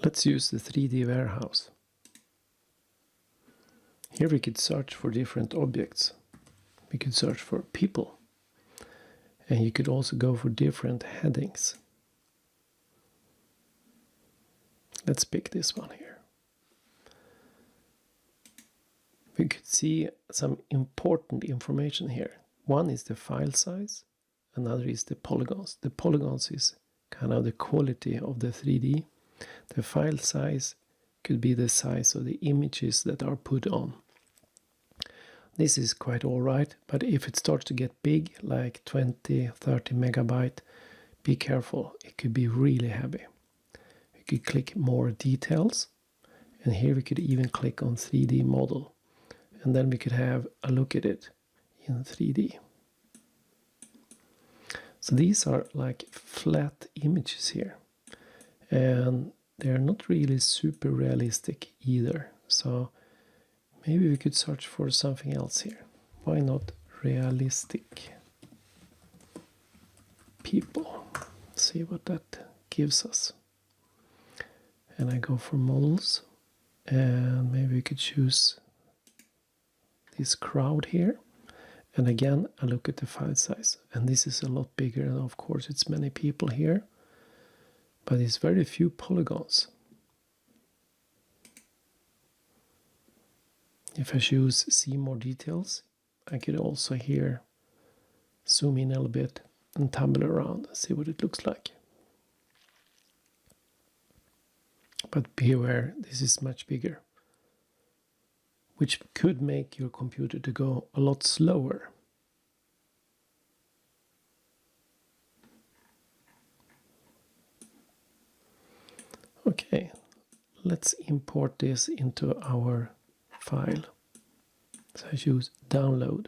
Let's use the 3D warehouse. Here we could search for different objects. We could search for people. And you could also go for different headings. Let's pick this one here. We could see some important information here. One is the file size, another is the polygons. The polygons is kind of the quality of the 3D. The file size could be the size of the images that are put on. This is quite alright, but if it starts to get big, like 20, 30 megabyte, be careful, it could be really heavy. We could click more details, and here we could even click on 3D model, and then we could have a look at it in 3D. So these are like flat images here, and they're not really super realistic either. So maybe we could search for something else here. Why not realistic people? See what that gives us. And I go for models, and maybe we could choose this crowd here. And again, I look at the file size, and this is a lot bigger, and of course it's many people here, but it's very few polygons. If I choose see more details, I could also here zoom in a little bit and tumble around and see what it looks like. But be aware, this is much bigger, which could make your computer to go a lot slower. Okay, let's import this into our file. So I choose download.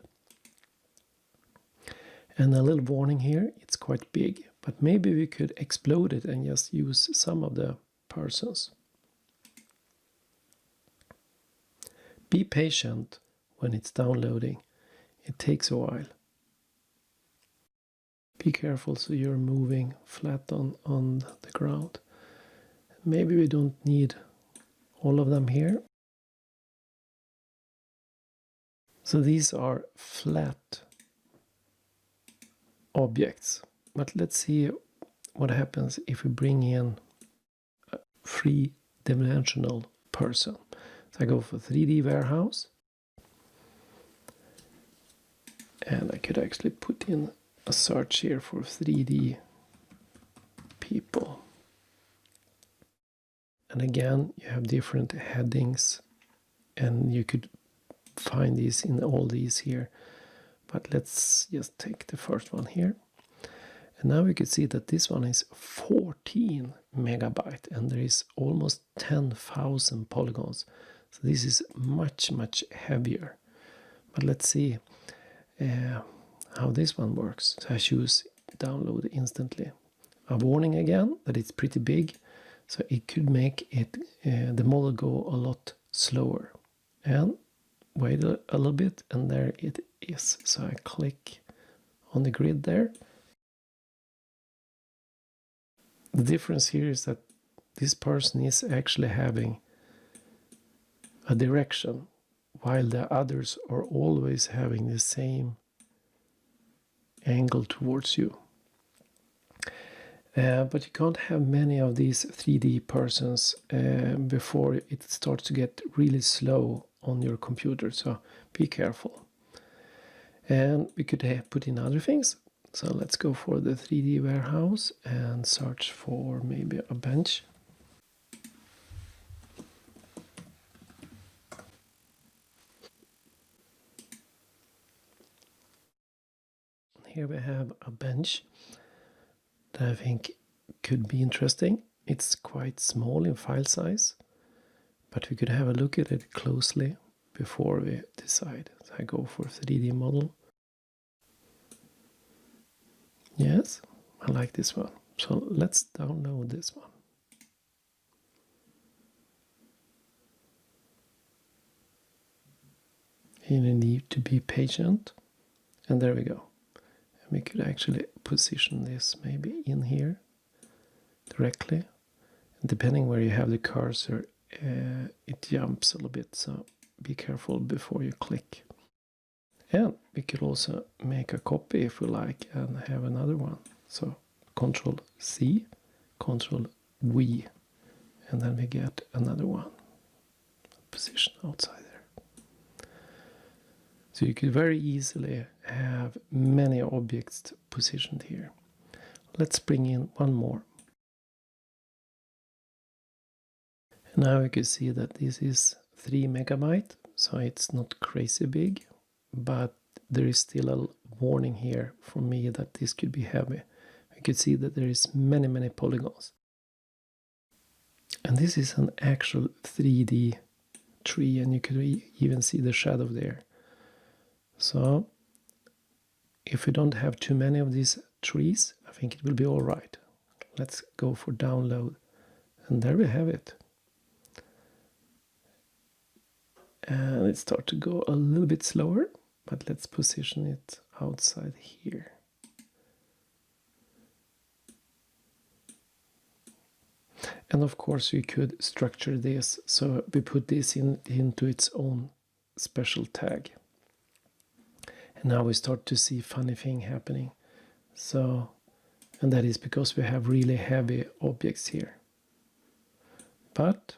And a little warning here, it's quite big, but maybe we could explode it and just use some of the persons. Be patient when it's downloading. It takes a while. Be careful so you're moving flat on the ground. Maybe we don't need all of them here. So these are flat objects. But let's see what happens if we bring in a three-dimensional person. So I go for 3D warehouse, and I could actually put in a search here for 3D people. And again, you have different headings, and you could find these in all these here. But let's just take the first one here. And now we can see that this one is 14 megabyte, and there is almost 10,000 polygons. So this is much, much heavier. But let's see how this one works. So I choose download instantly. A warning again that it's pretty big, so it could make it the model go a lot slower. And wait a little bit, and there it is. So I click on the grid there. The difference here is that this person is actually having a direction, while the others are always having the same angle towards you. But you can't have many of these 3D persons before it starts to get really slow on your computer, so be careful. And we could put in other things. So let's go for the 3D warehouse and search for maybe a bench. Here we have a bench that I think could be interesting. It's quite small in file size, but we could have a look at it closely before we decide. So I go for 3D model. Yes, I like this one. So let's download this one. You need to be patient. And there we go. And we could actually position this maybe in here directly. Depending where you have the cursor, it jumps a little bit, so be careful before you click. And we could also make a copy if we like and have another one. So Control C, Control V, and then we get another one. Position outside there. So you could very easily have many objects positioned here. Let's bring in one more. And now you can see that this is 3 megabyte, so it's not crazy big, but there is still a warning here for me that this could be heavy. You can see that there is many polygons. And this is an actual 3D tree, and you can even see the shadow there. So if we don't have too many of these trees, I think it will be all right. Let's go for download, and there we have it. And it starts to go a little bit slower, but let's position it outside here. And of course you could structure this, so we put this into its own special tag. And now we start to see funny thing happening. So, and that is because we have really heavy objects here. But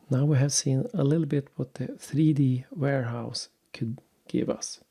now we have seen a little bit what the 3D warehouse could give us.